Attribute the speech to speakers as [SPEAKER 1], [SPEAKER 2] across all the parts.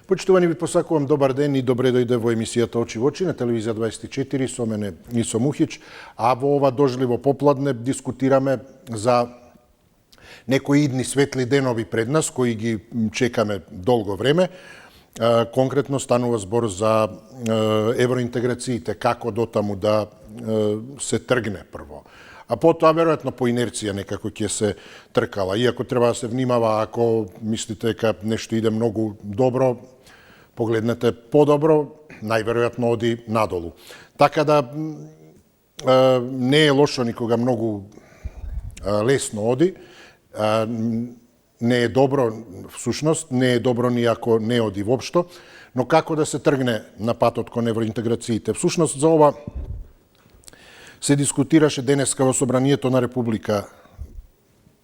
[SPEAKER 1] Почитувани ви посакувам добар ден и добре дојде во емисијата Очи во очи на телевизија 24 со мене Нисо Мухич, а во ова дожливо попладне дискутираме за некои идни светли денови пред нас кои ги чекаме долго време. Конкретно станува збор за евроинтеграциите, како дотаму да се тргне прво. А потоа, веројатно, по инерција некако ќе се тркала. Иако треба да се внимава, ако мислите дека нешто иде многу добро, погледнете подобро, најверојатно оди надолу. Така да не е лошо никога многу лесно оди, не е добро, всушност, не е добро ни ако не оди воопшто, но како да се тргне на патот кон евроинтеграциите? Всушност, за ова се дискутираше денеска во Собранието на Република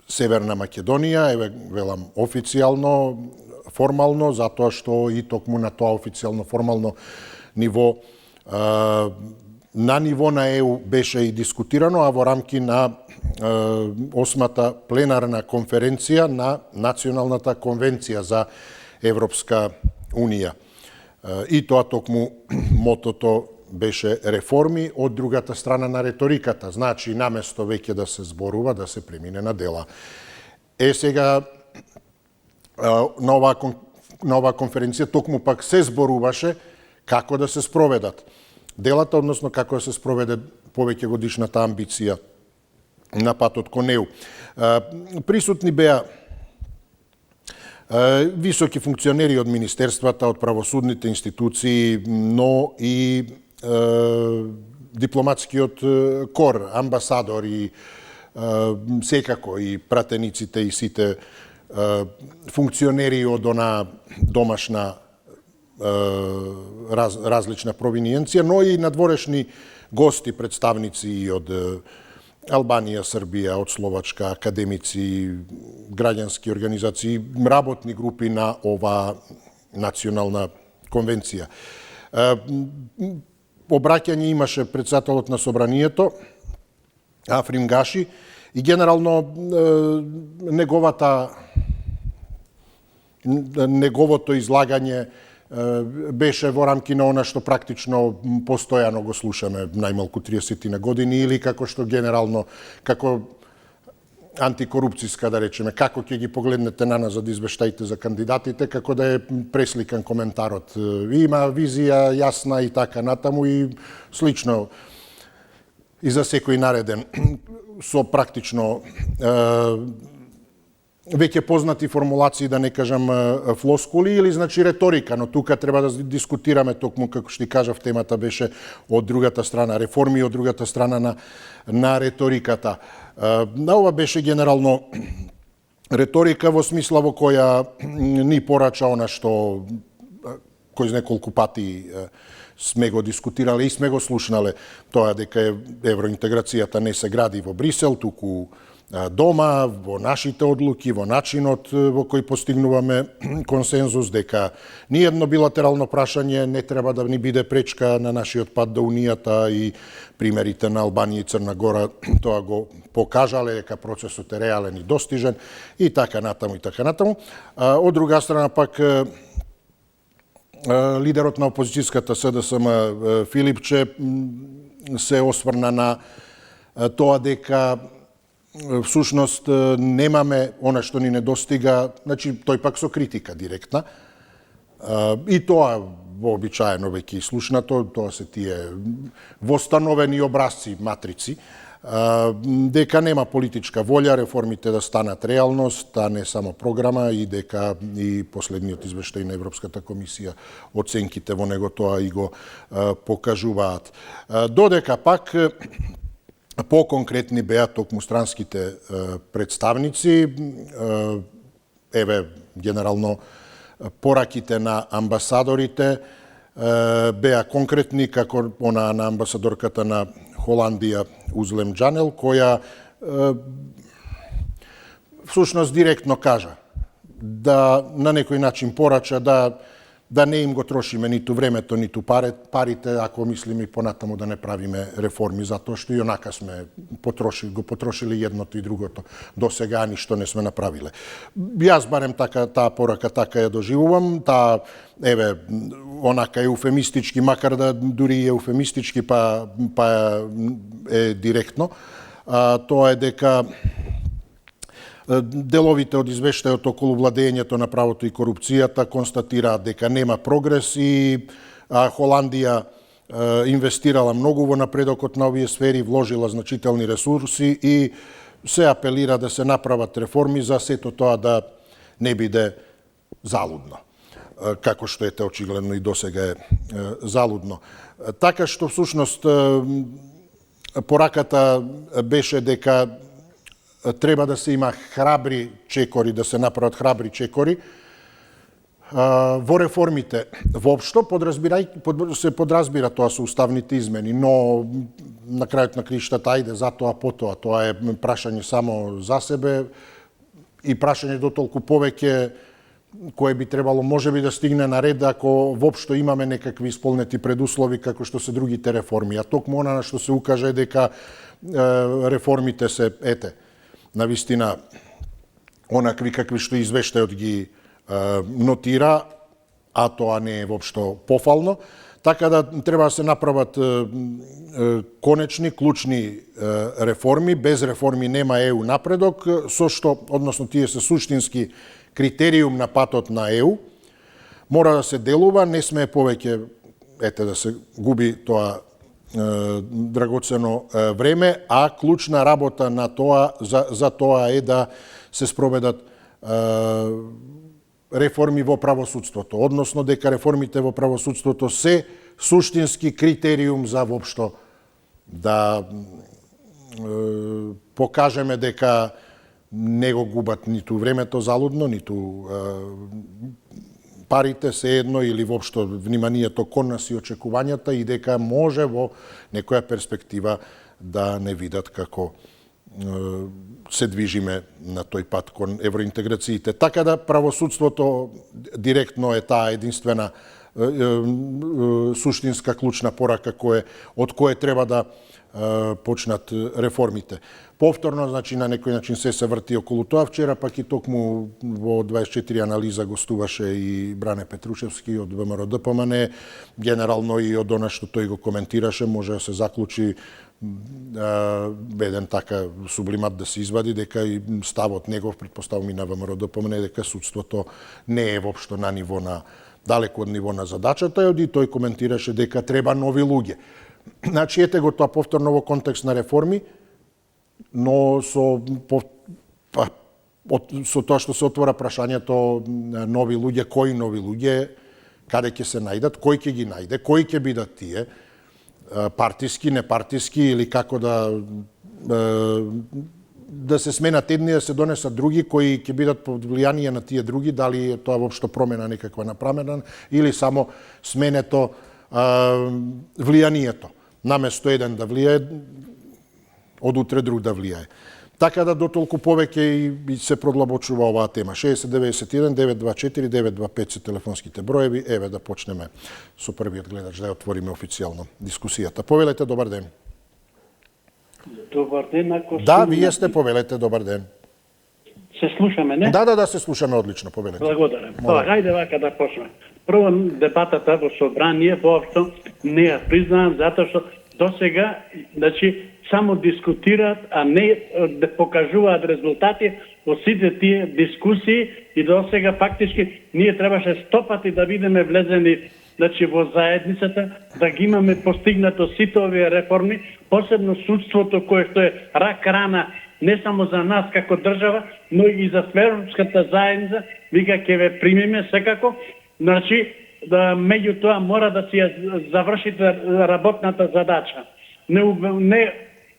[SPEAKER 1] Северна Македонија, еве велам официјално, формално, затоа што и токму на тоа официјално, формално ниво, на ниво на ЕУ беше и дискутирано, а во рамки на 8-та пленарна конференција на Националната конвенција за Европска Унија. И тоа токму мотото беше реформи од другата страна на реториката. Значи, наместо веќе да се зборува, да се премине на дела. Сега, на оваа конференција токму пак се зборуваше како да се спроведат делата, односно како да се спроведе повеќе годишната амбиција на патот кон ЕУ. Присутни беа високи функционери од министерствата, од правосудните институции, но и дипломатскиот кор, амбасадори, секако и пратениците и сите функционери од она домашна различна провиниенција, но и надворешни гости, представници од Албанија, Србија, од Словачка, академици, граѓански организации, работни групи на оваа национална конвенција. Обраќање имаше председателот на Собранието, Африм Гаши, и генерално неговото излагање беше во рамки на она што практично постојано го слушаме најмалку 30 на години, или како што генерално, како антикорупцијска, да речеме, како ќе ги погледнете на назад извештаите за кандидатите, како да е пресликан коментарот. Има визија јасна и така натаму и слично и за секој нареден со практично веќе познати формулации, да не кажам флоскули или значи реторика, но тука треба да дискутираме токму, како што ти кажав, темата беше од другата страна, реформи од другата страна на реториката. На ова беше генерално реторика во смисла во која ни порача она што кој неколку пати сме го дискутирале и сме го слушнале, тоа дека евроинтеграцијата не се гради во Брисел, туку дома, во нашите одлуки, во начинот во кој постигнуваме консензус, дека ниедно билатерално прашање не треба да ни биде пречка на нашиот пат до Унијата, и примерите на Албанија и Црна Гора тоа го покажале, дека процесот е реален и достижен, и така натаму, и така натаму. Од друга страна пак, лидерот на опозицијската СДСМ Филипче се осврна на тоа дека всушност немаме она што ни недостига, значи тој пак со критика директна, и тоа вообичаено веќе слушнато, тоа се тие востановени образци, матрици, дека нема политичка волја реформите да станат реалност, а не само програма, и дека и последниот извештај на Европската комисија, оценките во него тоа и го покажуваат. Додека пак по-конкретни беа токму странските представници, еве генерално пораките на амбасадорите беа конкретни, како она на амбасадорката на Холандија Узлем Джанел, која всушност директно кажа, да на некој начин порача да да не им го трошиме ниту времето, ниту парите, ако мислиме и понатаму да не правиме реформи, затоа што и онака сме го потрошили едното и другото. До сега ништо не сме направиле. Јас барем таа порака така ја доживувам, онака еуфемистички, макар да дури и еуфемистички, па е директно, тоа е дека деловите од извештајот околу владењето на правото и корупцијата констатираат дека нема прогрес и Холандија инвестирала многу во напредокот на овие сфери, вложила значителни ресурси и се апелира да се направат реформи за сето тоа да не биде залудно. Како што ете очигледно и досега е залудно. Така што всушност пораката беше дека треба да се има храбри чекори, да се направат храбри чекори во реформите воопшто, се подразбира тоа со уставните измени, но на крајот на криштата, ајде, затоа, потоа, тоа е прашање само за себе и прашање дотолку повеќе кое би требало можеби да стигне на ред ако воопшто имаме некакви исполнети предуслови како што се другите реформи. А токму она на што се укаже дека реформите се, навистина, онакви какви што извештајот ги нотира, а тоа не е воопшто пофално. Така да треба да се направат конечни, клучни реформи. Без реформи нема ЕУ напредок, со што, односно тие се суштински критериум на патот на ЕУ. Мора да се делува, не смее повеќе да се губи тоа драгоцено време, а клучна работа на тоа за тоа е да се спроведат реформи во правосудството, односно дека реформите во правосудството се суштински критериум за воопшто да покажеме дека не го губат ниту времето залудно, ниту парите се едно или воопшто вниманието кон нас и очекувањата и дека може во некоја перспектива да не видат како се движиме на тој пат кон евроинтеграциите. Така да правосудството директно е таа единствена суштинска клучна порака од кое треба да почнат реформите. Повторно, значи, на некој начин се врти околу тоа. Вчера пак и токму во 24 анализа гостуваше и Бране Петрушевски од ВМРО ДПМН, генерално и од она што тој го коментираше, може да се заклучи еден така сублимат да се извади, дека и ставот негов, предпоставам и на ВМРО ДПМН, дека судството не е воопшто на ниво на, далеко од ниво на задачата, и тој коментираше дека треба нови луѓе. Значи, ете го тоа повторно во контекст на реформи, но со тоа што се отвора прашањето нови луѓе, кои нови луѓе, каде ќе се најдат, кој ќе ги најде, кои ќе бидат тие, партиски, непартиски или како да се сменат едни, да се донесат други кои ќе бидат под влијание на тие други, дали тоа воопшто промена некаква направена или само сменето влијанието. Наместо еден да влијае, од утре друг да влијае. Така да дотолку повеќе и се продлабочува оваа тема. 6091 924 925 се телефонските броеви. Еве да почнеме со првиот гледач, да ја отвориме официјално дискусијата. Повелете, добар ден.
[SPEAKER 2] Добар ден, ако
[SPEAKER 1] да, вие сте, повелете, добар ден.
[SPEAKER 2] Се слушаме, не?
[SPEAKER 1] Да, се слушаме одлично, повелете.
[SPEAKER 2] Благодарам. Хајде вака да почнеме. Прво, дебатата во собрание воопшто не ја признавам, затоа што досега, значи, само дискутираат, а не да покажуваат резултати во сите тие дискусии и досега фактички ние требаше 100 пати да бидеме влезени, значи, во заедницата, да ги имаме постигнато сите овие реформи, посебно судството кое што е рак рана не само за нас како држава, но и за светската заедница, вика ќе ве примиме секако. Значи, да меѓутоа мора да си ја завршите работната задача. Не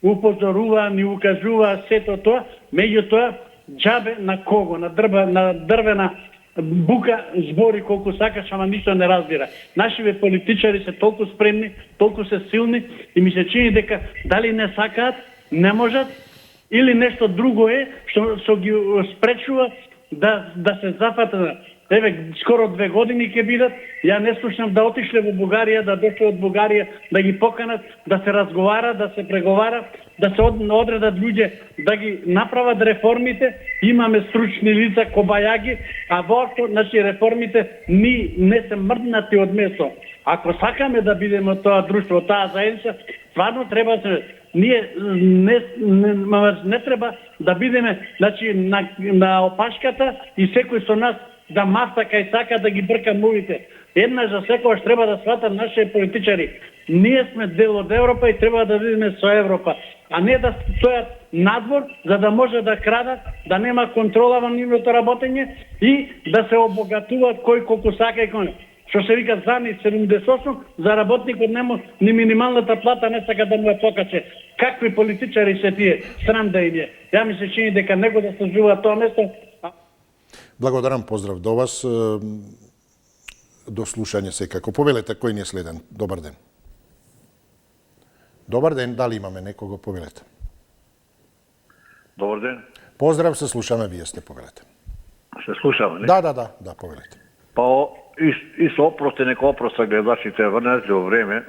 [SPEAKER 2] упозорува, не укажува сето тоа, меѓутоа џабе на кого, на дрвена бука збори колку сакаш, ама ништо не разбира. Нашиве политичари се толку спремни, толку се силни и ми се чини дека дали не сакаат, не можат, или нешто друго е што ги спречува да се зафатат еве скоро 2 години ќе бидат, ја не слушнам да отишле во Бугарија, да дошле од Бугарија, да ги поканат, да се разговара, да се преговара, да се одредат луѓе, да ги направат реформите. Имаме стручни лица, кобајаги, а воопшто, значи реформите не се мрднати од место. Ако сакаме да бидеме тоа друштво, таа заедница, стварно треба ние не треба да бидеме, значи на опашката и секој со нас да мастака и сака да ги брка мувите. Еднаш за секојаш треба да сватат нашите политичари. Ние сме дел од Европа и треба да бидеме со Европа, а не да стојат надвор за да може да крадат, да нема контрола во нивното работење и да се обогатуваат кој колку сака и кој. Што се вика зани 78, за работникот нема ни минималната плата не сака да му ја покаче. Какви политичари се тие? Срам да им е. Ја ми се чини дека него да служува тоа место.
[SPEAKER 1] Благодарам, поздрав до вас. До слушање секако. Повелете, кој ни е следен? Добар ден. Добар ден, дали имаме некого? Повелете.
[SPEAKER 3] Добар ден.
[SPEAKER 1] Поздрав, се слушаме, вие сте, повелете.
[SPEAKER 3] Се слушаме, не?
[SPEAKER 1] Да, повелете.
[SPEAKER 3] Па, и со опрости, нека опроста гледачите врнесли во време,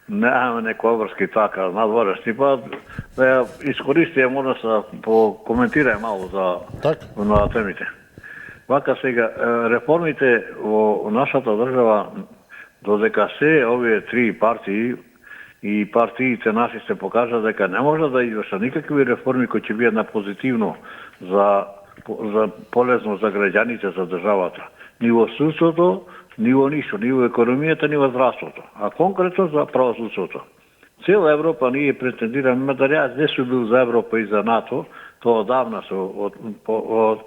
[SPEAKER 3] немаме некој врски така надворешни, па да ја искористија, може да се коментира малку на темите. Вака сега, реформите во нашата држава, додека се овие три партии и партиите наши се покажа дека не може да извршат никакви реформи кои ќе бидат на позитивно за полезно за граѓаните, за државата. Ни во судството, ни во ништо, ни во економијата, ни во здравството, а конкретно за правосудството. Цела Европа ние претендираме, мадар јас не сум бил за Европа и за НАТО, тоа одавна од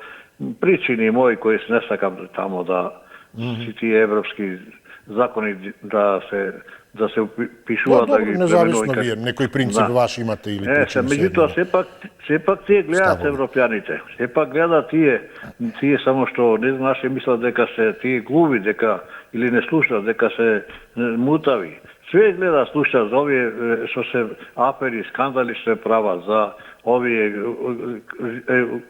[SPEAKER 3] причини мои кои се не сакам тамо да си тие европски закони да се пишуваат, да ги
[SPEAKER 1] независно вие, некој принцип ваш имате или причини?
[SPEAKER 3] Меѓутоа сепак тие гледаат европјаните. Сепак гледаат тие само што не наши мислат дека се тие глуви, дека или не слушаат, дека се мутави. Све гледа, слуша за овие што се афери, скандали се прават, за овие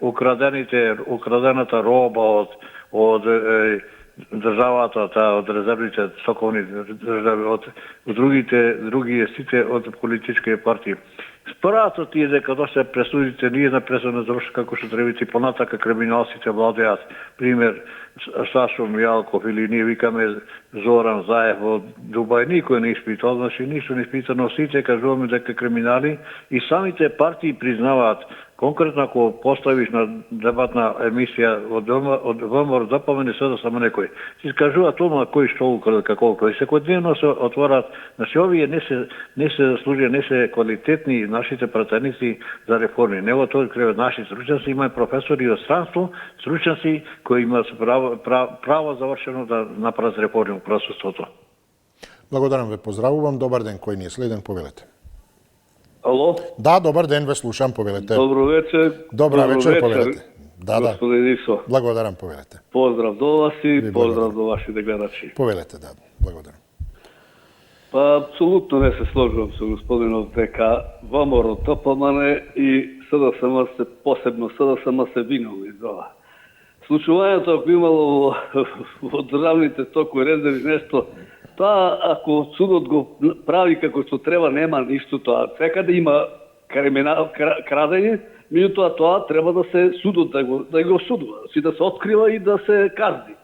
[SPEAKER 3] украдената роба од државата, од резервните соковни држави, од други сите од политички партии. Спорато тие дека доста пресудите ние на пресудна заврши како што требите понатака криминалците владеат. Пример Сашо Мјалков или ние викаме Зоран Заев од Дубај, никој не испитал, значи ништо не испитал, но сите кажуваме дека криминали и самите партии признаваат. Конкретно ако поставиш на дебатна емисија од ВМРО запомени се да само некој. Си скажува тоа кој што украде како и секојдневно се отворат, значи овие не се служи, не се квалитетни нашите пратеници за реформи. Него тоа креват наши стручњаци, има професори од странство, стручњаци кои имаат право завршено да направат реформи во правосудството.
[SPEAKER 1] Благодарам ве, поздравувам. Добар ден, кој ни е следен, повелете.
[SPEAKER 4] Ало?
[SPEAKER 1] Да, добар ден, ве слушам, повелете.
[SPEAKER 4] Добро вечер.
[SPEAKER 1] Добро вечер, повелете. Да.
[SPEAKER 4] Господин Исо.
[SPEAKER 1] Благодарам, повелете.
[SPEAKER 4] Поздрав до вас и поздрав до вашите гледачи.
[SPEAKER 1] Повелете, да. Благодарам.
[SPEAKER 4] Па, апсолутно не се сложувам со господинов дека ВМРО, ТПМН и СДСМ се посебно СДСМ се виновни за ова. Случувањето ако имало во државните токови резерви нешто, тоа ако судот го прави како што треба, нема ништо тоа. Секаде има крадење, меѓутоа тоа треба да се судот да го судува, да се открива и да се казни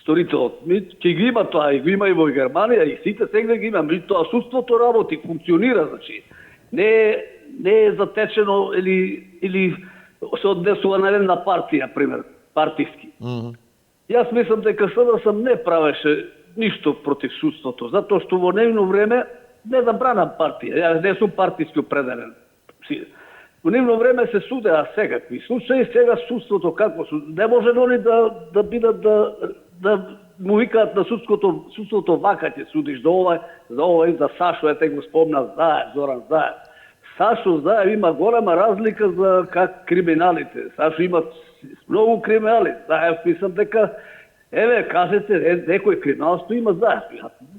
[SPEAKER 4] сторителот. Ќе ги има тоа, и го има и во Германија, и сите сегде ги има, меѓутоа судството работи, функционира, значи. Не е затечено или се однесува на една партија, пример, партиски. Јас мислам дека СДСМ не правеше ништо против судството, затоа што во нивно време не забрана партија, јас не сум партиски определен. Во нивно време се судеа секакви случаи, сега судството како не може они да бидат да му викаат на судството вака ќе судиш за ова и за Сашо, ете го спомна Зоран Заев. Сашо Заев има голема разлика за как криминалите. Сашо има многу криминали. Заев мислам дека кажете, некој криминалство има Заев.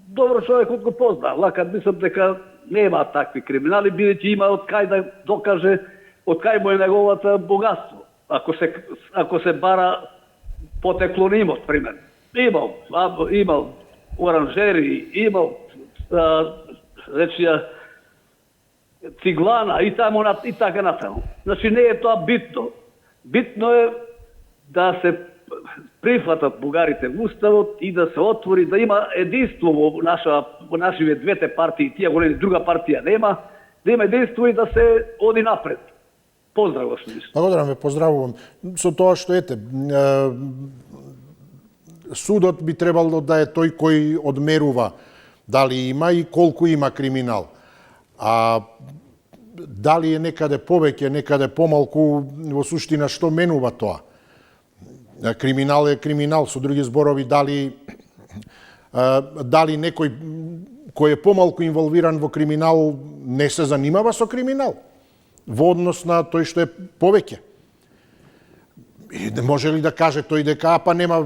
[SPEAKER 4] Добро човекот го позна, лакат мислам дека нема такви криминали, бидејќи има од кај да докаже од кај му е неговата богатство. Ако се бара потекло на имот, пример. Имал оранжери, имал речија циглана и така натаму. Значи не е тоа битно. Битно е да се прифатат бугарите во уставот и да се отвори, да има единство во нашиве двете партии, тие големи, друга партија нема, да има единство и да се оди напред. Поздрав, господин.
[SPEAKER 1] Благодарам ве, поздравувам. Со тоа што судот би требало да е тој кој одмерува дали има и колку има криминал. А дали е некаде повеќе, некаде помалку, во суштина што менува тоа? Криминал е криминал, со други зборови, дали некој кој е помалку инволвиран во криминал не се занимава со криминал во однос на тој што е повеќе. И може ли да каже тој дека па нема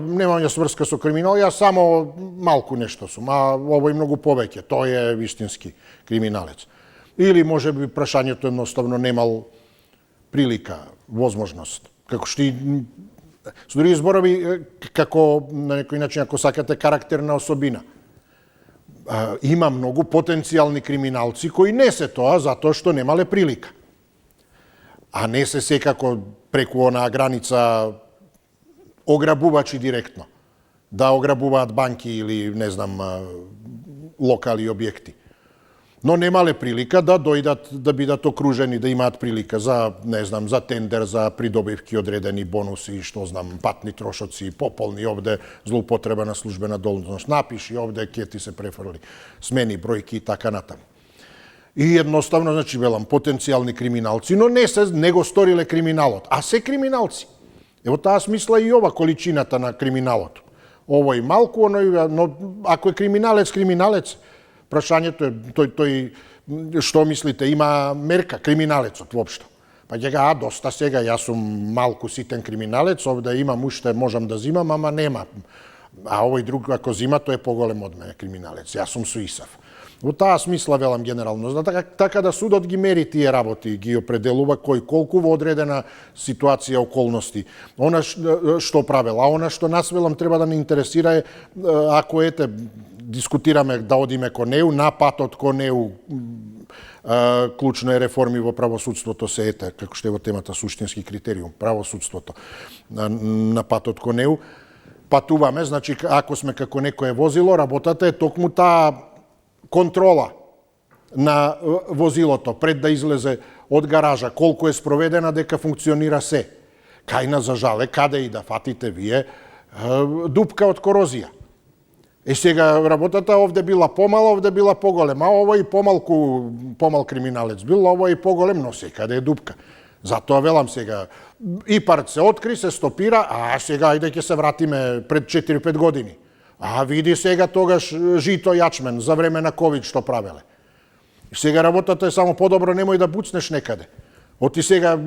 [SPEAKER 1] сврска со криминал, јас само малку нешто сум, а овој многу повеќе, тој е вистински криминалец. Или може би прашањето едноставно немал прилика, возможност. Како што и со други зборови, како на некој начин, ако сакате, карактерна особина. Има многу потенцијални криминалци кои не се тоа затоа што немале прилика. А не се секако преку онаа граница ограбувачи директно. Да ограбуваат банки или, не знам, локали и објекти. Но немале прилика да дојдат, да бидат окружени, да имаат прилика за, не знам, за тендер, за придобивки, одредени бонуси, што знам, патни трошоци, пополни овде, злоупотреба на службена должност, напиши овде, ќе ти се префрли, смени бројки и така натаму. И едноставно, значи, велам, потенцијални криминалци, но не го сториле криминалот, а се криминалци. Ево таа смисла и ова количината на криминалот. Овој малку, оној, но ако е криминалец, прашањето е тој што мислите, има мерка криминалецот воопшто. Па ќе га, доста сега, јас сум малку ситен криминалец, овде имам уште, можам да зимам, ама нема. А овој друг, ако зима, тој е поголем од мене криминалец. Јас сум суисав. Во таа смисла велам генерално, така да судот ги мери тие работи, ги определува кој колку во одредена ситуација, околности. Она што правел, а она што нас велам треба да не интересира е, ако дискутираме да одиме кон неу, на патот кон неу, клучно е реформи во правосудството се како што е во темата суштински критериум, правосудството на патот кон неу. Патуваме, значи ако сме како некое возило, работата е токму таа контрола на возилото пред да излезе од гаража, колку е спроведена дека функционира се. Кајна за жале, каде и да фатите вие, дупка од корозија. Сега работата овде била помала, овде била поголема, а овој помал криминалец бил, овој поголем, но секаде е дупка. Затоа велам сега, ИПАРД се откри, се стопира, а сега ајде ќе се вратиме пред 4-5 години. А види сега тогаш жито јачмен за време на ковид што правеле. Сега работата е само подобро немој да буцнеш некаде. Оти сега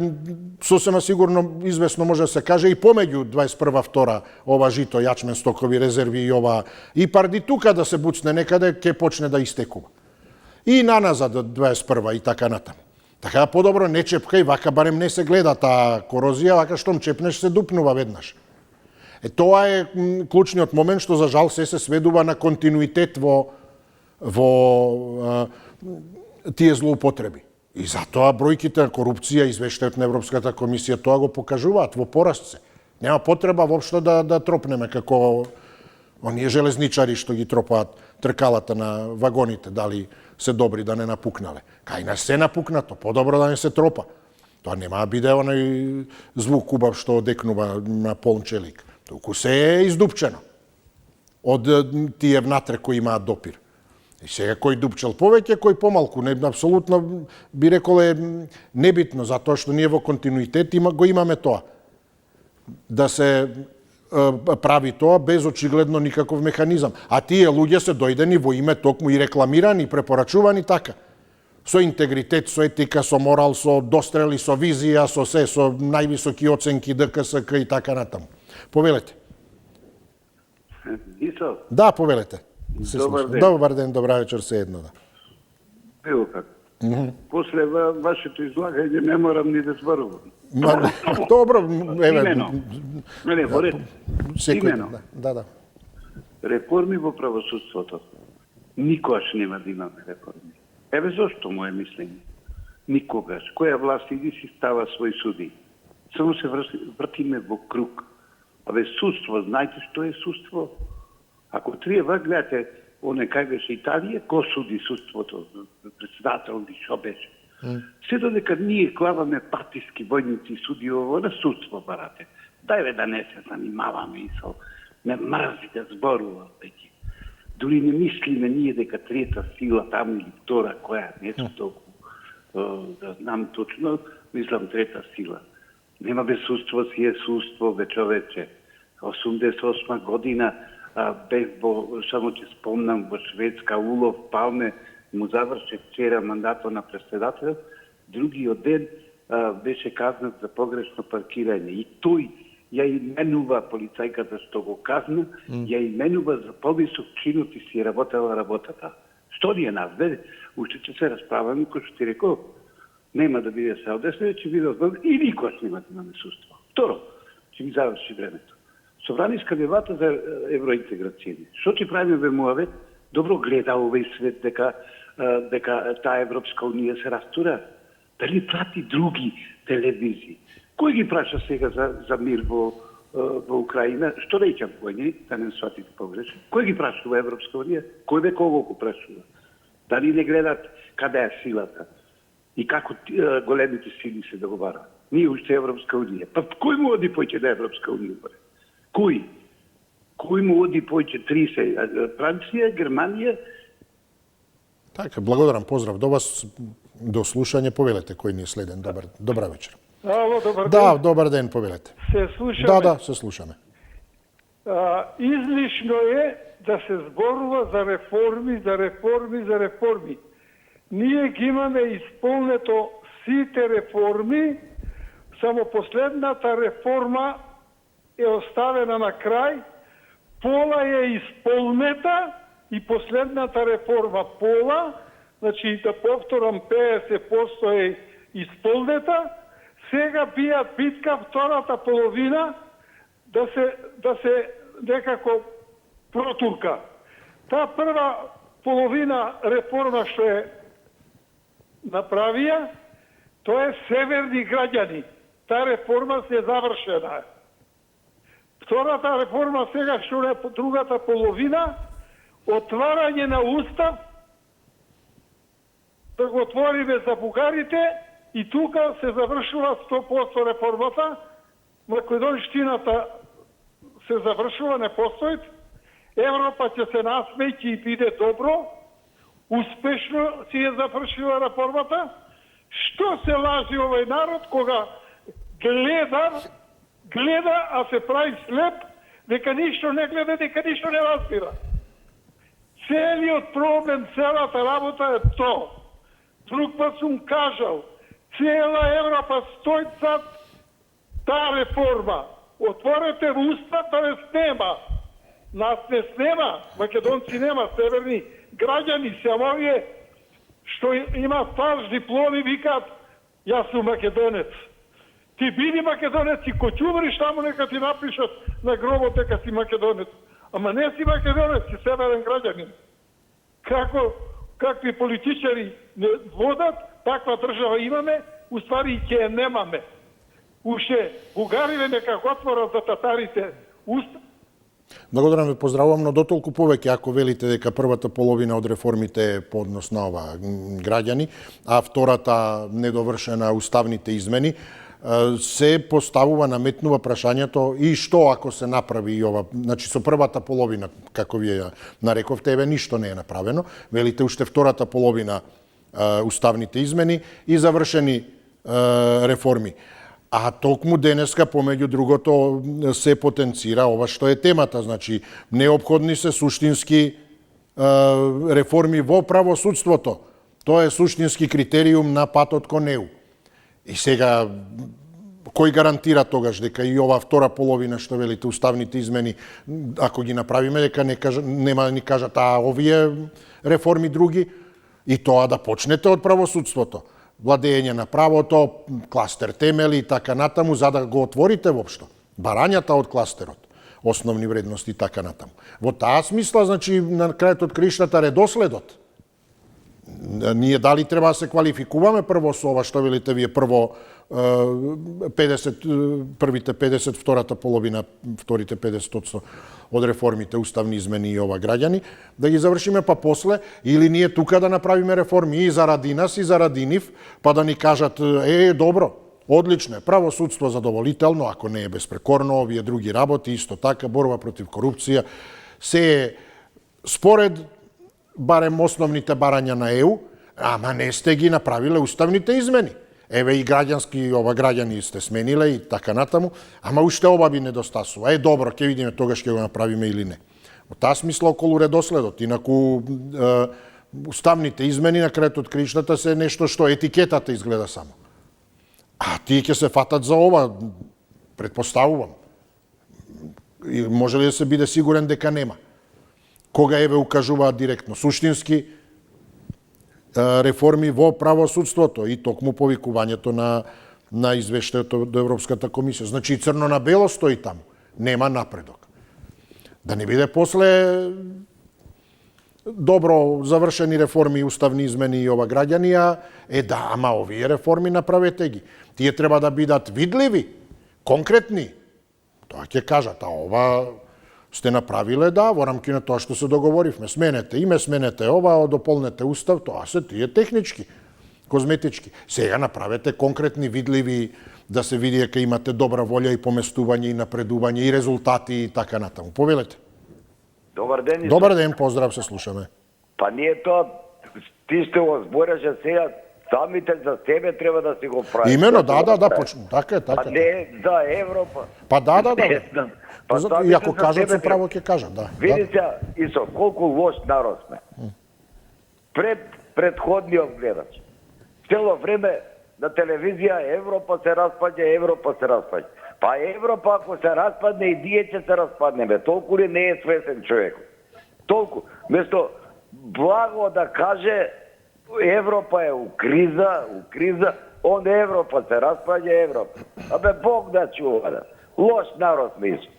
[SPEAKER 1] сосема сигурно известно може да се каже и помеѓу 21-2 ова жито јачмен стокови резерви и ова ИПАРД и тука да се буцне некаде ќе почне да истекува. И наназад 21 и така натаму. Така подобро не чепкај, вака барем не се гледа таа корозија, вака штом чепнеш се дупнува веднаш. Тоа е клучниот момент што за жал се сведува на континуитет во тие злоупотреби. И затоа бројките на корупција, извештајот на Европската комисија, тоа го покажуваат во пораст се. Нема потреба воопшто да тропнеме како оние железничари што ги тропаат тркалата на вагоните, дали се добри да не напукнале. Кај нас се напукнато, подобро да не се тропа. Тоа нема да биде оној звук убав што одекнува на полн челик. Туку се е издупчено од тие внатре кои имаат допир. И сега кој дупчел повеќе, кој помалку, апсолутно би рекол е небитно, затоа што ние во континуитет го имаме тоа. Да се прави тоа без очигледно никаков механизам. А тие луѓе се дојдени во име токму и рекламирани, и препорачувани така. Со интегритет, со етика, со морал, со дострели, со визија, со се, со највисоки оценки ДКСК и така натаму. Повелете.
[SPEAKER 3] Исо?
[SPEAKER 1] Да, повелете.
[SPEAKER 3] Добар ден.
[SPEAKER 1] Добар ден, добра вечер, се едно, да.
[SPEAKER 3] Било како. После вашето излагање не морам ни да зборувам.
[SPEAKER 1] Добро, еве.
[SPEAKER 3] Имено. Не, во ред.
[SPEAKER 1] Секој,
[SPEAKER 3] Имено.
[SPEAKER 1] да.
[SPEAKER 5] реформи во правосудството. Никогаш нема да имаме реформи. Еве зошто моје мислење. Никогаш. Која власт иди си става свој суди. Само се вртиме во круг. Абе судство, знаете што е судство? Ако треба гледате, оне кај беше Италија, ко суди судството? Председател ли шо беше? Се додека ние клаваме партиски војници суди ово на судство, барате. Дајве да не се занимаваме и со не мрзи да зборува веќе. Дури не мислиме ние дека трета сила таму или втора, која не е толку да знам точно, мислам трета сила. Нема бе судство, си е судство, бе човече. 88 година бев само ќе спомнам, во Шведска Улов Палме му заврши вчера мандатот на председател, другиот ден беше казнат за погрешно паркирање. И тој ја именува полицајката што го казна, ја именува за повисок чинот и си работела работата. Што ни е нас, бе? Уште ќе се расправаме, кој што ти рекол, нема да биде се одесне, ќе биде одбор и никош нема да имаме судство. Второ, ќе ми заврши времето. Собраниска дебата за евроинтеграцијни. Што ќе правиме бе муаве? Добро гледа овој свет дека таа Европска унија се растура. Дали прати други телевизии? Кој ги праша сега за мир во Украина? Што реќам кој, да не сватите погрешно? Кој ги прашува Европска унија? Кој бе кого го прашува? Дали не гледат каде е силата? И како големите сили се договарат? Ние уште Европска унија. Па кој му оди поќе на Европска унија? Кој? Кој му оди поќе 30? Франција, Германија?
[SPEAKER 1] Така, благодарам, поздрав до вас, до слушање, повелете кој ни е следен. Добра вечер.
[SPEAKER 6] Ало, добар ден.
[SPEAKER 1] Да, добар ден, повелете.
[SPEAKER 6] Се слушаме.
[SPEAKER 1] Да, се слушаме.
[SPEAKER 6] Излишно е да се зборува за реформи. Ние ги имаме исполнето сите реформи, само последната реформа е оставена на крај, пола е исполнета и последната реформа пола, значи да повторам 50% е исполнета, сега бија битка втората половина да се некако протурка. Таа прва половина реформа што е направија, тоа е северни граѓани. Таа реформа се завршена. Втората реформа сега што е другата половина, отварање на устав, да го отвориме за бугарите и тука се завршува 100% реформата. Македонштината се завршува, не постои. Европа ќе се насмејќи и биде добро. Успешно си е завршила реформата. Што се лажи овој народ кога гледа, а се прави слеп, дека ништо не гледа, дека ништо не разбира. Целиот проблем, целата работа е то. Друг пат сум кажал, цела Европа стои зад таа реформа. Отворете уста да не снема. Нас не снема, македонци нема, северни граѓани, само овие што има фалш дипломи викаат, јас сум македонец. Ти биди македонец и кој умриш таму нека ти напишат на гробот дека си македонец. Ама не си македонец, си северен граѓанин. Какви политичари не водат, таква држава имаме, уствари и ќе немаме. Уште бугариве нека го отворат за татарите уста.
[SPEAKER 1] Благодарам ве, поздравувам, но дотолку повеќе ако велите дека првата половина од реформите е по однос на ова граѓани, а втората недовршена уставните измени, се поставува, наметнува прашањето и што ако се направи и ова, значи со првата половина, како вие ја нарековте, еве ништо не е направено, велите уште втората половина уставните измени и завршени реформи. А токму денеска, помеѓу другото, се потенцира ова што е темата, значи неопходни се суштински реформи во правосудството. Тоа е суштински критериум на патот кон ЕУ. И сега, кој гарантира тогаш дека и ова втора половина, што велите, уставните измени, ако ги направиме, дека нема да ни кажат, овие реформи други, и тоа да почнете од правосудството. Владење на правото, кластер темели и така натаму, за да го отворите воопшто. Барањата од кластерот. основни вредности и така натаму. Во таа смисла, значи, на крајот од краиштата редоследот, ние дали треба да се квалификуваме прво со ова што велите вие, прво 50, првите 50, втората половина, вторите 50% од реформите, уставни измени и ова граѓани, да ги завршиме, па после, или ние тука да направиме реформи и заради нас, и заради нив, па да ни кажат, добро, одлично е, правосудство задоволително, ако не е безпрекорно, овие други работи, исто така, борба против корупција, се е според барем основните барања на ЕУ, ама не сте ги направиле уставните измени. Еве и граѓани сте смениле и така натаму, ама уште ова би недостасува. Добро, ќе видиме тогаш ќе го направиме или не. Во таа смисла околу редоследот, инаку уставните измени на крајот од краиштата се нешто што етикетата изгледа само. А тие ќе се фатат за ова, претпоставувам. И може ли да се биде сигурен дека нема? Кога еве укажуваат директно суштински реформи во правосудството и токму повикувањето на извештајот до Европската комисија. Значи, црно на бело стои таму. Нема напредок. Да не биде после добро завршени реформи и уставни измени и ова граѓани, ама овие реформи направете ги. Тие треба да бидат видливи, конкретни. Тоа ќе кажат, ова сте направиле, во рамки на тоа што се договоривме. Сменете име, сменете ова, дополнете устав, тоа се тие технички, козметички. Сега направете конкретни, видливи, да се види дека имате добра волја и поместување и напредување и резултати и така натаму. Повелете.
[SPEAKER 7] Добар ден.
[SPEAKER 1] Добар ден, поздрав, се слушаме.
[SPEAKER 7] Па ние тоа, ти што го збореше сега, самите за себе треба да си го прави.
[SPEAKER 1] Имено, да, почну. Така е.
[SPEAKER 7] А не за Европа.
[SPEAKER 1] Па да. И ако кажат со право ќе кажат, да.
[SPEAKER 7] Видите, Исо, колку лош народ сме. Предходниот гледач. Цело време на телевизија Европа се распаѓа. Па Европа ако се распадне и ние ќе се распаднеме. Толку ли не е свесен човек? Толку. Место благо да каже Европа е у криза, он Европа се распаѓа Европа. Абе Бог да чува. Лош народ сме, Исо.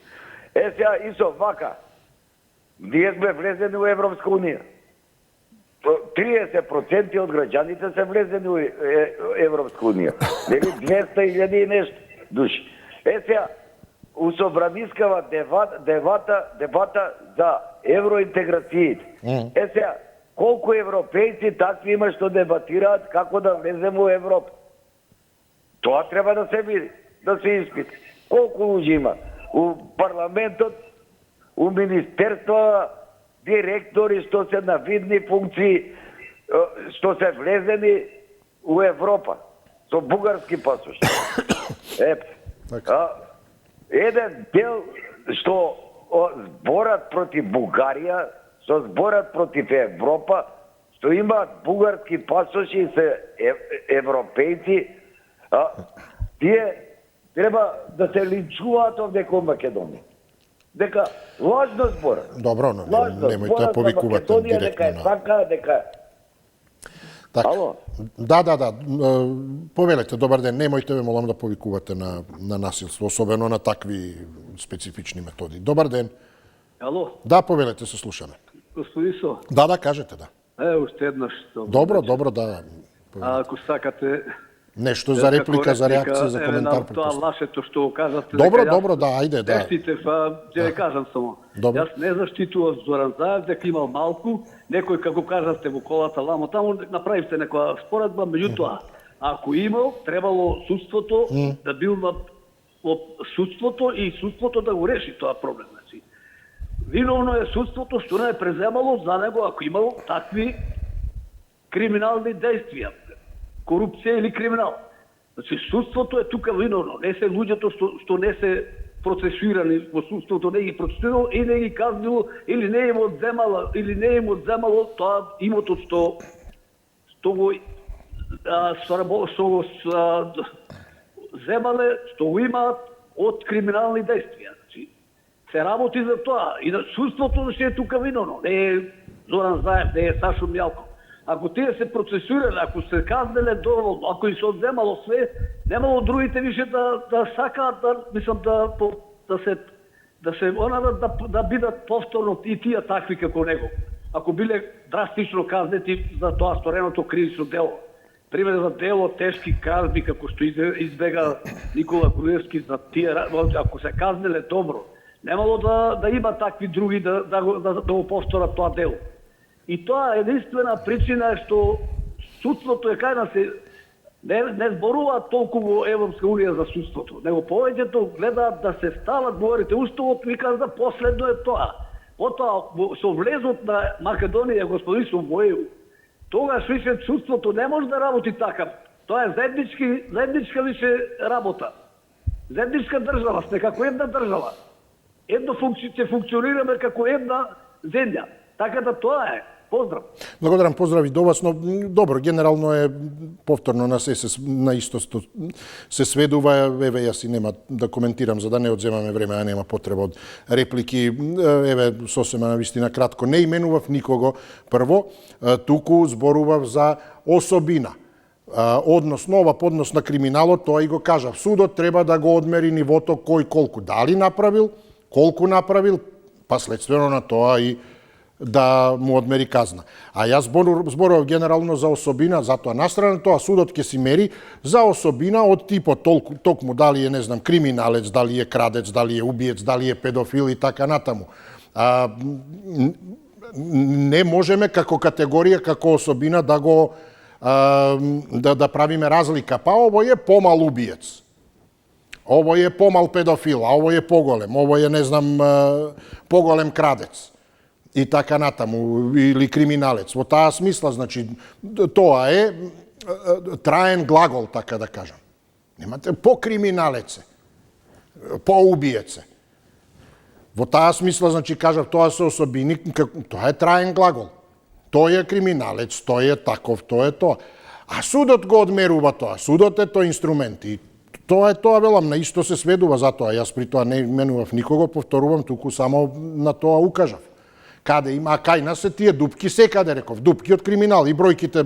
[SPEAKER 7] Сега, Исо, вака, ние сме влезени у Европска унија. 30% од граѓаните се влезени у Европска унија. Нели 200.000 и нешто души. Сега, у собранискава дебата за евроинтеграциите. Сега, колку европејци такви има што дебатираат како да влеземе у Европа. Тоа треба да се види, да се испити. Колку луѓе има? У парламентот, у министерства, директори што се на видни функции, што се влезени у Европа, со бугарски пасош. Еден дел што зборат против Бугарија, што зборат против Европа, што имаат бугарски пасоши и се европејци, тие треба да се линчуваат овде кон Македонија. Дека лажно зборат.
[SPEAKER 1] Добро, но немојте да повикувате директно.
[SPEAKER 7] Дека е така, дека... Ало?
[SPEAKER 1] Да. Повелете, добар ден. Немојте ве молам да повикувате на насилство, особено на такви специфични методи. Добар ден.
[SPEAKER 4] Ало?
[SPEAKER 1] Да, повелете, се слушаме.
[SPEAKER 4] Господин Со?
[SPEAKER 1] Да, кажете, да.
[SPEAKER 4] Уште еднаш.
[SPEAKER 1] Добро, да.
[SPEAKER 4] Ако сакате...
[SPEAKER 1] Нешто за реплика, за реакција, за коментар.
[SPEAKER 4] Тоа лашето што го кажавте.
[SPEAKER 1] Добро, да, ајде, да.
[SPEAKER 4] Десите, ќе ви кажам само. Јас не заштитував Зоран Заев, дека имал малку, некој, како кажавте, во колата ламо, таму направивте некоја споредба, меѓутоа, ако имал, требало судството да бил во судството и судството да го реши тоа проблем. Виновно е судството што не е преземало за него, ако имало такви криминални действија. Корупција или криминал. Значи, судството е тука виновно. Не се луѓето што не се процесуирани во судството, не ги процесуирало и не ги казнило, или не им одземало тоа имотот што го земале, што го имаат од криминални действија. Значи, се работи за тоа. И на судството е тука виновно. Не е Зоран Заев, не е Сашо Мјалков. Ако тие се процесуирале, ако се казнеле доволно, ако и се одземало све, немало другите више да сакаат, да се да се да бидат повторно и тие такви како него. Ако биле драстично казнети за тоа стореното кривично дело. Пример за дело тешки казни како што избега Никола Груевски за тие, ако се казнеле добро, немало да има такви други да го повторат тоа дело. И тоа е единствена причина што судството е кај нас не зборува толку во Европска унија за судството, него повеќето гледаат да се стават, говорите, уставот вика за последно е тоа. Потоа со влезот на Македонија господин Собоев, тогаш више судството не може да работи така. Тоа е заедничка више работа. Заедничка држава, сме како една држава. Ќе функционираме како една земја. Така да тоа е. Поздрав.
[SPEAKER 1] Благодарам, поздрави до вас, но добро, генерално е повторно на на исто се сведува, еве јас и нема да коментирам за да не одземаме време, а нема потреба од реплики. Еве сосема на вистина кратко, не именував никого прво, туку зборував за особина. Односно, ова поднос на криминалот, тоа и го кажав. Судот треба да го одмери нивото кој колку дали направил, колку направил, па следствено на тоа и да му одмери казна. А јас зборував генерално за особина, затоа настрана тоа судот ќе си мери за особина од типот токму дали е, не знам, криминалец, дали е крадец, дали е убиец, дали е педофил и така натаму. Не можеме како категорија, како особина да го да правиме разлика. Па овој е помал убиец. Овој е помал педофил, а овој е поголем, овој е, не знам, поголем крадец. И така натаму, или криминалец. Во таа смисла, значи, тоа е траен глагол, така да кажам. Немате по криминалеце, по убиеце. Во таа смисла, значи, кажав, тоа се особини, тоа е траен глагол. Тој е криминалец, тој е таков, тоа е тоа. А судот го одмерува тоа, судот е тој инструмент. И тоа е тоа, велам, на исто се сведува, затоа јас при тоа не именував никого, повторувам, туку само на тоа укажав. Каде има, а кај нас се тие дупки секаде, реков, дупки од криминал и бројките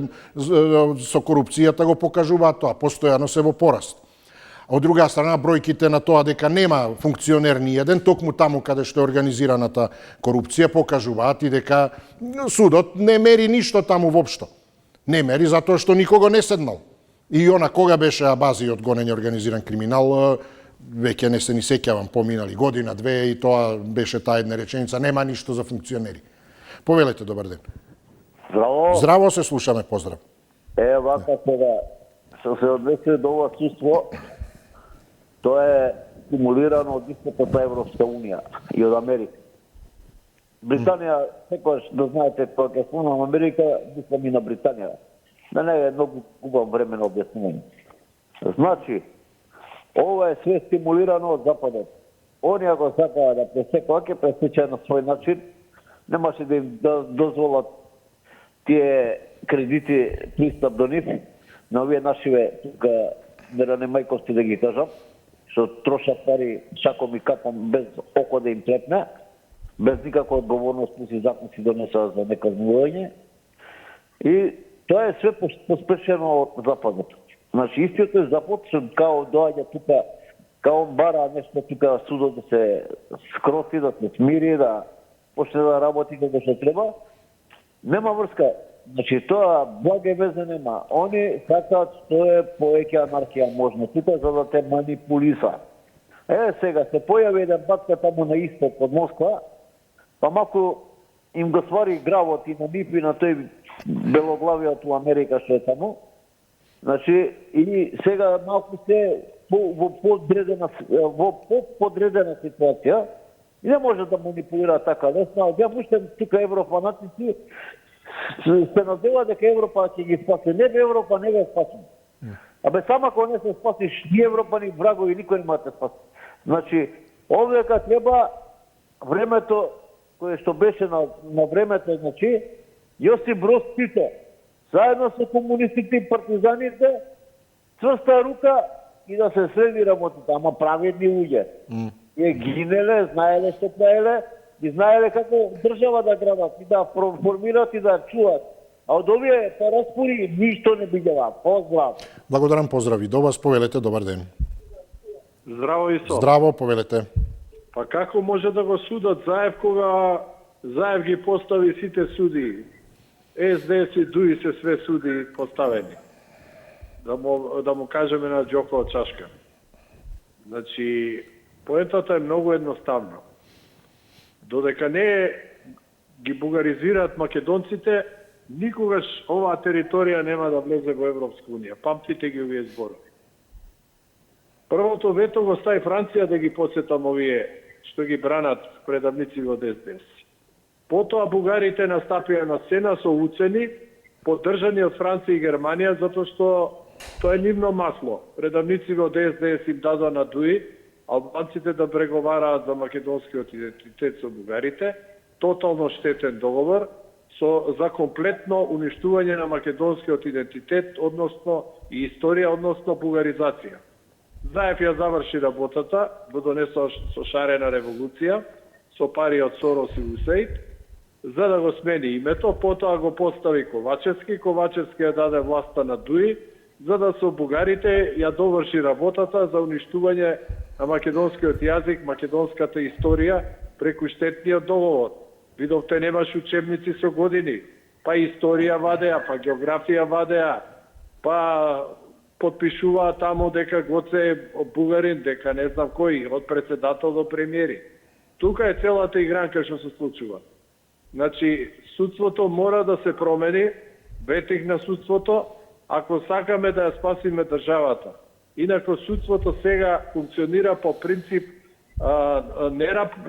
[SPEAKER 1] со корупцијата го покажуваат тоа, постојано се во пораст. Од друга страна, бројките на тоа дека нема функционер ни еден, токму таму каде што е организираната корупција, покажуваат и дека судот не мери ништо таму воопшто. Не мери затоа што никого не седнал. И она кога беше Абази од гонење организиран криминал, веќе не се ни сеќавам, поминали година, две, и тоа беше таа една реченица, нема ништо за функционери. Повелете, добар ден.
[SPEAKER 7] Здраво.
[SPEAKER 1] Здраво, се слушаме, поздрав.
[SPEAKER 7] Вака сега, се однесе до ова чувство, тоа е стимулирано од истото Европска Унија и од Америка. Британија, секојаш да знаете, кога ќе спомнам Америка, мислам и на Британија. Да не е многу убав време на објаснување. Значи, ова е све стимулирано од Западот. Оние го сакаа да пресекоа, ќе пресече на свој начин, немаше да им дозволат тие кредити пристап до нив, на овие нашиве, тука, неранемајковци да ги кажам, што трошат пари шаком и капом без око да им плепне, без никаква одговорност си закон си донесува за неказнување. И тоа е све поспешено од Западот. Значи, истиот е Запад, што као доаѓа тука, као бара нешто тука судот да се скроси, да се смири, да почне да работи како што треба. Нема врска. Значи, тоа благе везе нема. Они сакаат што е повеќе анархија можно тука, за да те манипулиса. Сега се појави еден батка таму на исток од Москва, па малку им го свари гравот и на нив и на тој белоглавиот у Америка што е таму. Значи, и сега малку се во подредена ситуација и не може да манипулира така лесно. Ја муштем тука европанатици се надева дека Европа ќе ги спаси. Не бе Европа, не бе спаси. Абе, само ако не се спасиш, ни Европа, ни врагови, никој нема да спаси. Значи, овдека треба времето, кое што беше на времето, значи, Јосип Брос Тито, заедно со комунистите и партизаните, цврста рука и да се среди работата, ама праведни луѓе. И гинеле, знаеле што правеле, и знаеле како држава да градат, и да формират и да чуват. А од овие параспори ништо не бидела. Поздрав.
[SPEAKER 1] Благодарам, поздрави до вас, повелете, добар ден.
[SPEAKER 8] Здраво Исо.
[SPEAKER 1] Здраво, повелете.
[SPEAKER 6] Па како може да го судат Заев кога Заев ги постави сите суди? СДС и ДУИ се све суди поставени. Да му кажеме на Џокова чашка. Значи, поентата е многу едноставно. Додека не ги бугаризираат македонците, никогаш оваа територија нема да влезе во Европска унија. Памтите ги овие зборови. Првото вето го стави Франција да ги подсетам овие што ги бранат предавници од СДС. Потоа бугарите настапија на сцена со уцени, поддржани од Франција и Германија, затоа што тоа е нивно масло. Предавници од СДС им дадоа на ДУИ, албанците да преговараат за македонскиот идентитет со бугарите, тотално штетен договор, за комплетно уништување на македонскиот идентитет, односно и историја, односно бугаризација. Заев ја заврши работата, го донесоа со шарена револуција, со пари од Сорос и Усеид, за да го смени името, потоа го постави Ковачевски ја даде власта на ДУИ, за да со бугарите ја доврши работата за уништување на македонскиот јазик, македонската историја преку штетниот договор. Видовте, немаш учебници со години, па историја вадеа, па географија вадеа, па подпишуваа тамо дека Гоце е бугарин, дека не знам кој, од председател до премиери. Тука е целата игранка што се случува. Значи, судството мора да се промени, ветих на судството, ако сакаме да ја спасиме државата. Инако судството сега функционира по принцип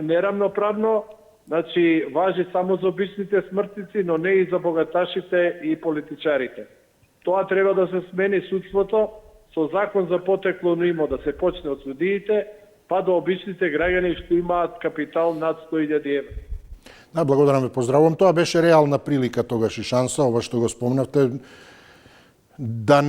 [SPEAKER 6] нерамноправно, значи важи само за обичните смртници, но не и за богаташите и политичарите. Тоа треба да се смени судството со закон за потекло на имот, да се почне од судиите, па до обичните граѓани што имаат капитал над 100.000 евра.
[SPEAKER 1] Да, благодарам ве, поздравувам. Тоа беше реална прилика тогаш и шанса, ова што го спомнавте, да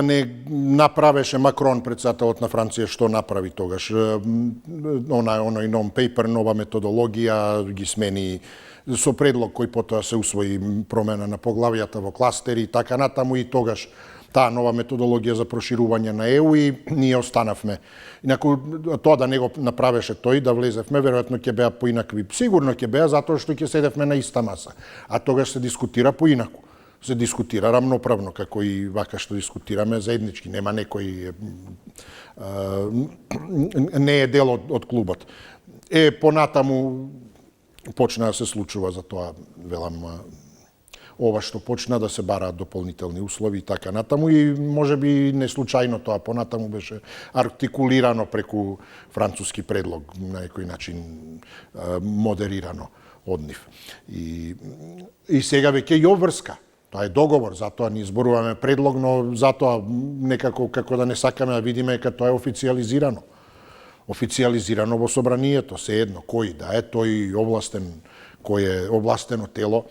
[SPEAKER 1] не направеше Макрон, председателот на Франција, што направи тогаш. Оној non-paper, нова методологија, ги смени со предлог кој потоа се усвои промена на поглавијата во кластери и така натаму, и тогаш таа нова методологија за проширување на ЕУ и ние останавме. Инаку тоа да не го направеше тој, да влезевме, веројатно ќе беа поинакви. Сигурно ќе беа, затоа што ќе седевме на иста маса. А тогаш се дискутира поинаку. Се дискутира рамноправно, како и вака што дискутираме заеднички. Нема некој не е дел од клубот. Понатаму почна да се случува, за тоа велам, ова што почна да се бараат дополнителни услови и така натаму, и можеби не случајно тоа понатаму беше артикулирано преку француски предлог, на некој начин модерирано од нив. И сега веќе и обврска. Тоа е договор, затоа ни зборуваме предлог, но затоа некако како да не сакаме да видиме дека тоа е официализирано. Официализирано во собранието, се едно кој да е тој областен, кој е областено тело,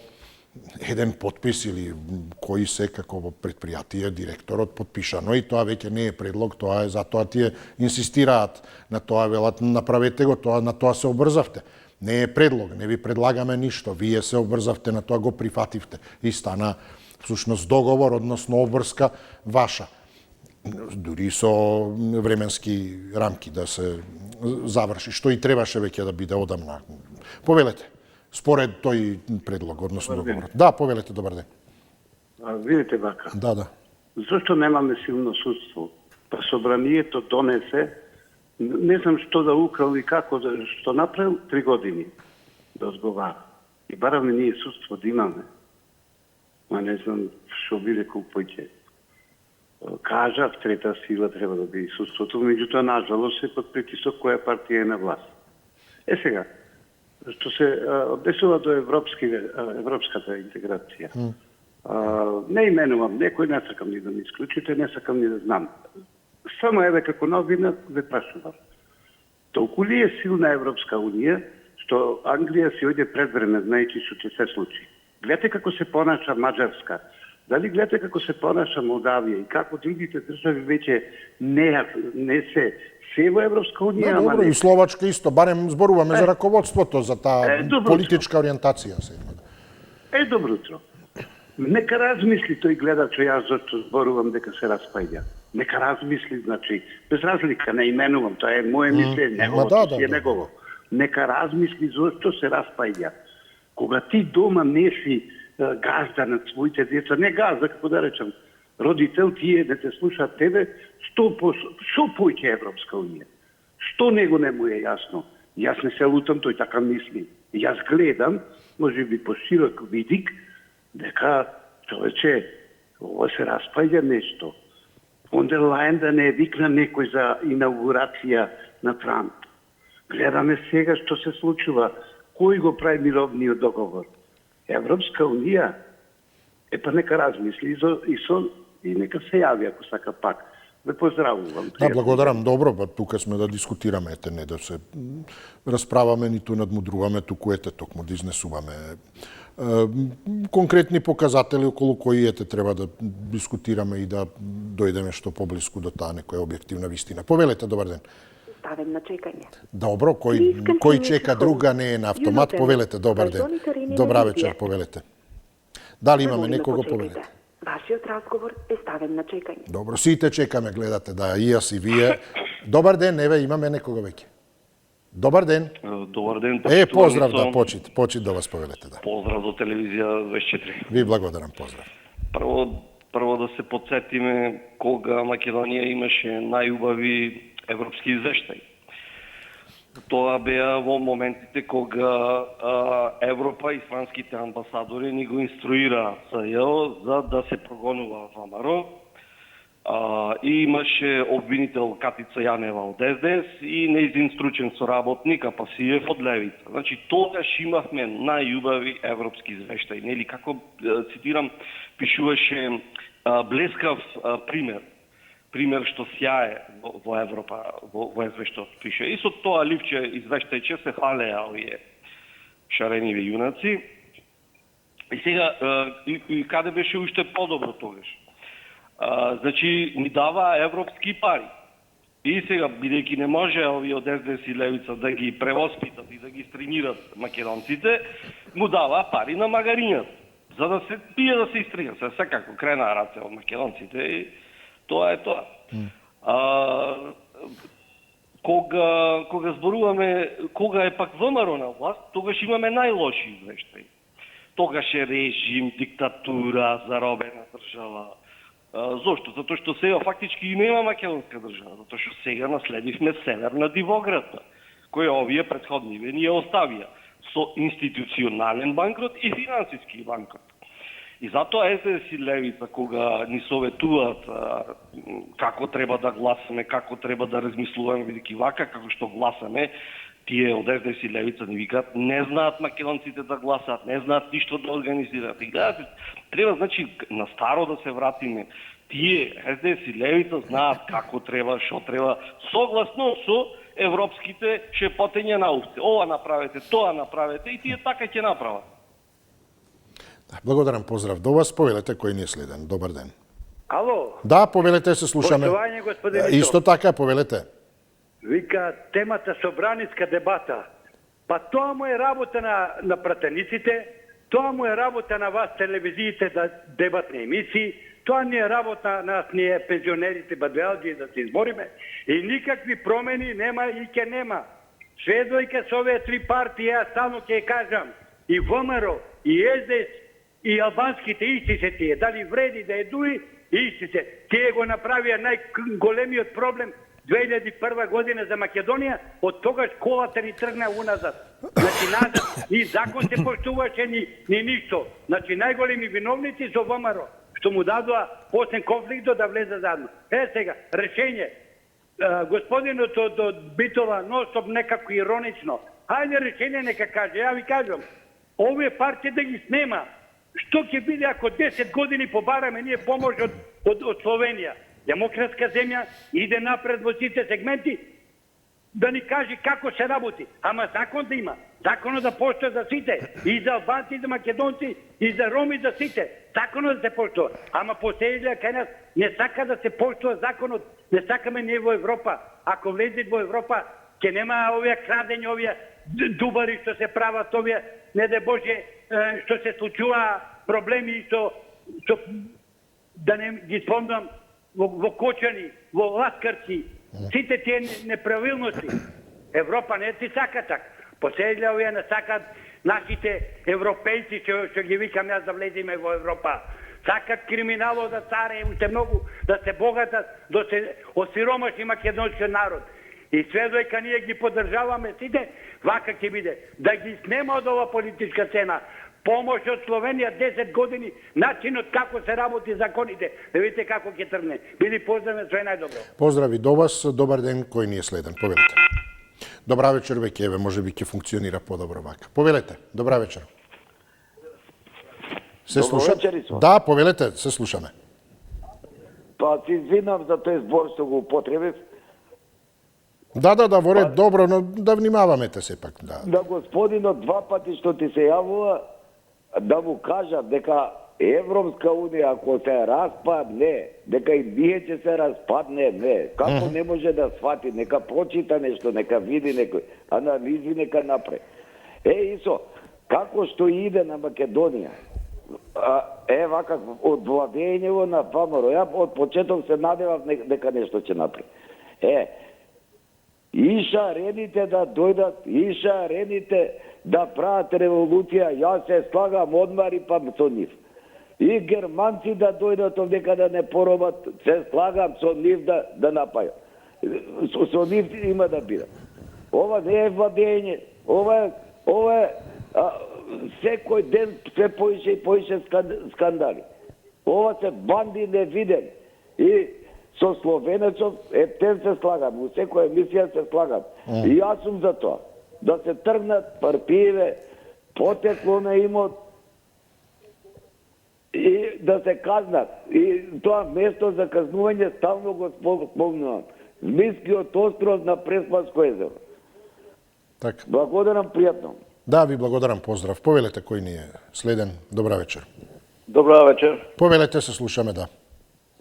[SPEAKER 1] еден подпис или кој се како во предпријатие директорот подпишано, и тоа веќе не е предлог, тоа е затоа тие инсистираат на тоа, велат направете го, тоа на тоа се обрзавте. Не е предлог, не ви предлагаме ништо, вие се обрзавте на тоа, го прифативте и стана всушност договор, односно обврска ваша. Дури со временски рамки да се заврши, што и требаше веќе да биде одамна. Повелете, според тој предлог, односно договорот. Да, повелете, добар ден.
[SPEAKER 5] Видите вака.
[SPEAKER 1] Да.
[SPEAKER 5] Зошто немаме силно судство? Па собранието донесе, не знам што да украл и како, што направил 3 години да одговара. И бараме ние судство да имаме. Ма не знам што биде колпојќе. Кажав, трета сила треба да биде судството, меѓутоа, нажалост, се под притисок која партија е на власт. Сега, што се однесува до европската интеграција. Не именувам некој, не сакам ни да ми исклучите, не сакам ни да знам. Само еве како новина ве прашувам. Толку ли е силна Европска унија, што Англија си ојде пред време, знаејќи што ќе се случи? Гледате како се понаша Маđarска, дали гледате како се понаша Молдавија и како другите држави веќе не се во Европска унија.
[SPEAKER 1] Да, добро, и Словачка исто, барем зборуваме за раководството, за таа политичка ориентација.
[SPEAKER 5] Добро утро. Нека размисли тој гледач, јас зашто зборувам дека се распаѓа. Нека размисли, значи, без разлика, не именувам, тоа е моје мислење, неговото си е негово. Нека размисли зашто се распаѓа. Кога ти дома не си газда над своите деца, не газда, како да речем, родител, тие да те слушаат тебе, што поќе Европска унија. Што него не му е јасно? Јас не се лутам, тој така мисли. Јас гледам, може би по широк видик, дека, човече, ова се распаѓа нешто. Фондер Лајен да не викна некој за инаугурација на Трамп. Гледаме сега што се случува. Кој го прави мировниот договор? Европска унија? Па нека размисли и нека се јави ако сака пак. Ве поздравувам.
[SPEAKER 1] Да, благодарам. Добро, па тука сме да дискутираме, не да се расправаме, ниту надмудруваме, туку токму да изнесуваме конкретни показатели околу кои треба да дискутираме и да дојдеме што поблиску до таа некоја објективна вистина. Повелете, добар ден.
[SPEAKER 8] Ставен на чекање.
[SPEAKER 1] Добро, кој чека друга не е на автомат, повелете, добар ден. Добра вечер, повелете. Дали имаме некого, повелете?
[SPEAKER 8] Вашиот разговор е ставен на чекање.
[SPEAKER 1] Добро, сите чекаме, гледате, да, и јас и вие. Добар ден, еве, имаме некого веќе. Добар ден.
[SPEAKER 9] Добар ден.
[SPEAKER 1] Поздрав, да, почит да вас повелете, да.
[SPEAKER 9] Поздрав до телевизија 24.
[SPEAKER 1] Ви благодарам, поздрав.
[SPEAKER 9] Прво да се подсетиме кога Македонија имаше најубави европски извештај. Тоа беа во моментите кога Европа и испанските амбасадори ни го инструира СЈО за да се прогонува ВМРО. И имаше обвинител Катица Јанева од СДС и нејзин стручен соработник Апасиев од Левица. Значи, тогаш имавме најубави европски извештај. Нели, како, цитирам, пишуваше блескав пример што сјае во Европа, во извештајот пише. И со тоа ливче извештајче се фалеа овие шарениви јунаци. И сега, и каде беше уште подобро тогаш? Значи, ни дава европски пари. И сега, бидејќи не може овие од СДС и Левица да ги превоспитат и да ги стренират македонците, му дава пари на магарињата, за да се пие да се истрига. Секако крена раце од македонците и тоа е тоа. Кога зборуваме кога е пак ВМРО на власт, тогаш имаме најлоши извештаи. Тогаш е режим, диктатура, заробена држава. Зошто? Затоа што сега фактички и нема македонска држава, затоа што сега наследивме Северна Дивоградка, која овие претходниве ни ја оставија со институционален банкрот и финансиски банкрот. И затоа СДС и Левица, кога ни советуваат како треба да гласаме, како треба да размислуваме, бидејќи вака како што гласаме, тие од СДС и Левица ни викаат, не знаат македонците да гласаат, не знаат ништо да организираат. И гледате, треба, значи, на старо да се вратиме. Тие, СДС и Левица, знаат како треба, што треба, согласно со европските шепотења науките. Ова направете, тоа направете и тие така ќе направат.
[SPEAKER 1] Благодарам, поздрав до вас. Повелете кој ни е следен. Добар ден.
[SPEAKER 10] Ало?
[SPEAKER 1] Да, повелете, се слушаме.
[SPEAKER 10] Поштовање, господин Ито.
[SPEAKER 1] Исто така, повелете.
[SPEAKER 10] Вика, темата собраниска дебата. Па тоа му е работа на пратениците, тоа му е работа на вас телевизиите да дебатни емисии, тоа ни е работа на нас, ние пензионерите, бадвелджи, да се избориме. И никакви промени нема и ке нема. Сведојка со овие три партии, јас само ќе кажам, и ВМРО, и СДС, и албанските исти се тие. Дали вреди да е дуи, исти се. Тие го направија најголемиот проблем 2001 година за Македонија, од тогаш колата ни тргна уназад. Значи, назад, ни закон се поштуваше, ни ништо. Значи, најголеми виновници со ВМРО, што му дадоа посен конфликтот да влезе заедно. Сега, решење. Господинот од Битола, ностоп некако иронично. Хајде решење нека каже. Ја ви кажам, овие партии да ги снема. Што ќе биде ако 10 години побараме ние помош од Словенија? Демократска земја иде напред во сите сегменти, да ни каже како се работи. Ама закон да има. Законот да поштува за сите. И за албанци, и за македонци, и за роми, за сите. Законот да се поштува. Ама поселија кај нас не сака да се поштува законот. Не сакаме ние во Европа. Ако влезе во Европа, ќе нема овие крадења, овие дубари што се прават, овие, не де Боже, што се случува проблеми со да не ги спомнам, во Кочани, во Ласкарци, сите тие неправилности. Европа не ти сака така. Последија овие не сакат нашите европејци, што ги викам јас да влеземе во Европа. Сакат криминалот да царе, уште многу да се богатат, да се осиромаши македонскиот народ. И све доека ние ги поддржаваме сите, вака ќе биде. Да ги снема од ова политичка цена. Помош од Словенија 10 години, начинот како се работи законите. Да видите како ќе тргне. Биди поздравен, све најдобро.
[SPEAKER 1] Поздрави до вас, добар ден, кој ни е следен. Повелете. Добра вечер, веќе еве, може би ќе функционира подобро вака. Повелете, добра вечер. Се слуша? Да, повелете, се слушаме.
[SPEAKER 7] Па се извинам за тој збор што го употребив.
[SPEAKER 1] Да, во ред, добро, но да внимаваме сепак, да.
[SPEAKER 7] Да господинот два пати што ти се јавува, да му кажам дека Европска унија ако се распадне, дека и ние ќе се распадне, не. Како не може да свати, нека прочита нешто, нека види некој анализи, нека направи. Исо, како што иде на Македонија, вака од владењето на ВМРО, ја од почеток се надевав дека нешто ќе направи. Иша рените да дојдат, иша рените да прават револуција, јас се слагам одмари па со нив. И германци да дојдат овдека да не поробат, се слагам со нив да напајат. Со нив има да бидат. Ова не е владење, ова е секој ден се поише и поише скандали. Ова се банди невиден. И со словенецов, тен се слагам, у секоја емисија се слагам. И јас сум за тоа. Да се тргнат партиеве, потекло на имот, и да се казнат. И тоа место за казнување стално го спомнувам. Змискиот остров на Преспанско езеро.
[SPEAKER 1] Так.
[SPEAKER 7] Благодарам, пријатно.
[SPEAKER 1] Да, ви благодарам, поздрав. Повелете кој ни е следен. Добра вечер.
[SPEAKER 11] Добра вечер.
[SPEAKER 1] Повелете, се слушаме, да.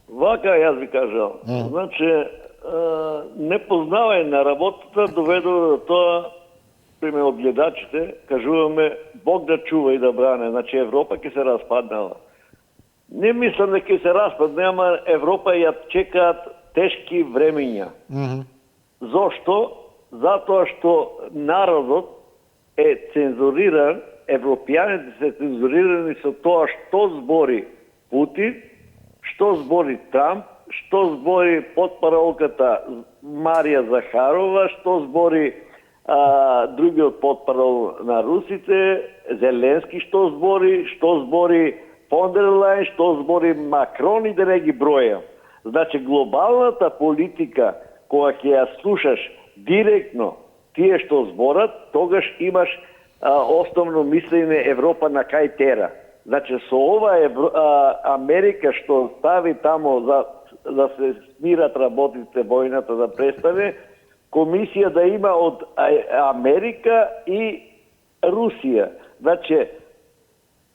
[SPEAKER 11] Вака јас ви кажал. Значи, непознавање на работата доведува до тоа, пример од гледачите, кажуваме Бог да чува и да бране. Значи, Европа ќе се распаднала. Не мислам дека ќе се распадне, ама Европа ја чекаат тешки времења. Зошто? Затоа што народот е цензуриран, европјаните се цензурирани со тоа што збори Путин, што збори Трамп, што збори потпаролката Марија Захарова, што збори другиот потпарол на русите, Зеленски што збори фон дер Лајен, што збори Макрон и да не ги бројам. Значи, глобалната политика, која ќе ја слушаш директно тие што зборат, тогаш имаш основно мислење Европа на кај тера. Значи, со ова Америка што стави тамо да се смират работите, војната да престане, комисија да има од Америка и Русија. Значи,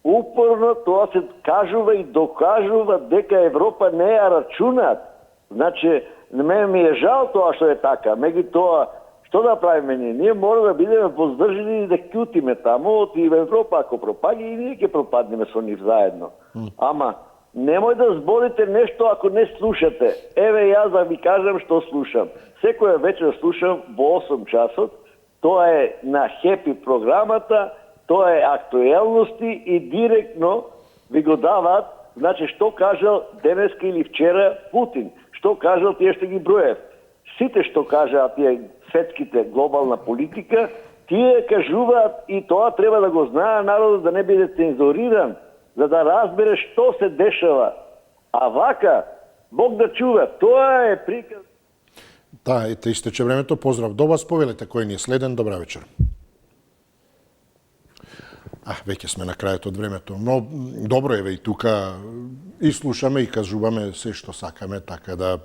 [SPEAKER 11] упорно тоа се кажува и докажува дека Европа не ја рачунаат. Значи, мене ми е жал тоа што е така. Меѓутоа, што да правиме ние? Ние мора да бидеме воздржани и да кјутиме тамо, и Европа ако пропаѓа и ние ќе пропаднеме со нив заедно. Ама, немој да зборите нешто ако не слушате. Еве јас да ви кажам што слушам. Секоја вечер слушам во 8 часот, тоа е на Хепи програмата, тоа е актуелности и директно ви го даваат, значи што кажал денеска или вчера Путин, што кажал тие што ги броев. Сите што кажаат тие светските глобална политика, тие кажуваат и тоа треба да го знае народот да не биде цензуриран, за да разбере што се дешава. А вака, Бог да чува, тоа е приказ.
[SPEAKER 1] Да, ете истече времето. Поздрав до вас. Повелете кој ни е следен. Добра вечер. Веќе сме на крајот од времето. Но добро е, и тука и слушаме и кажуваме се што сакаме, така да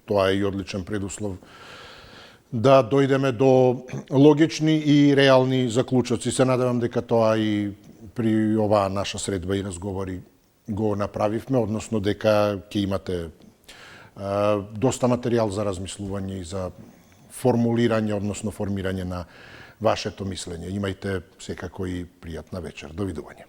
[SPEAKER 1] тоа е и одличен предуслов да дојдеме до логични и реални заклучоци. Се надевам дека тоа и при оваа наша средба и разговори го направивме, односно дека ќе имате доста материјал за размислување и за формулирање, односно формирање на вашето мислење. Имајте секако и пријатна вечер. Довидување.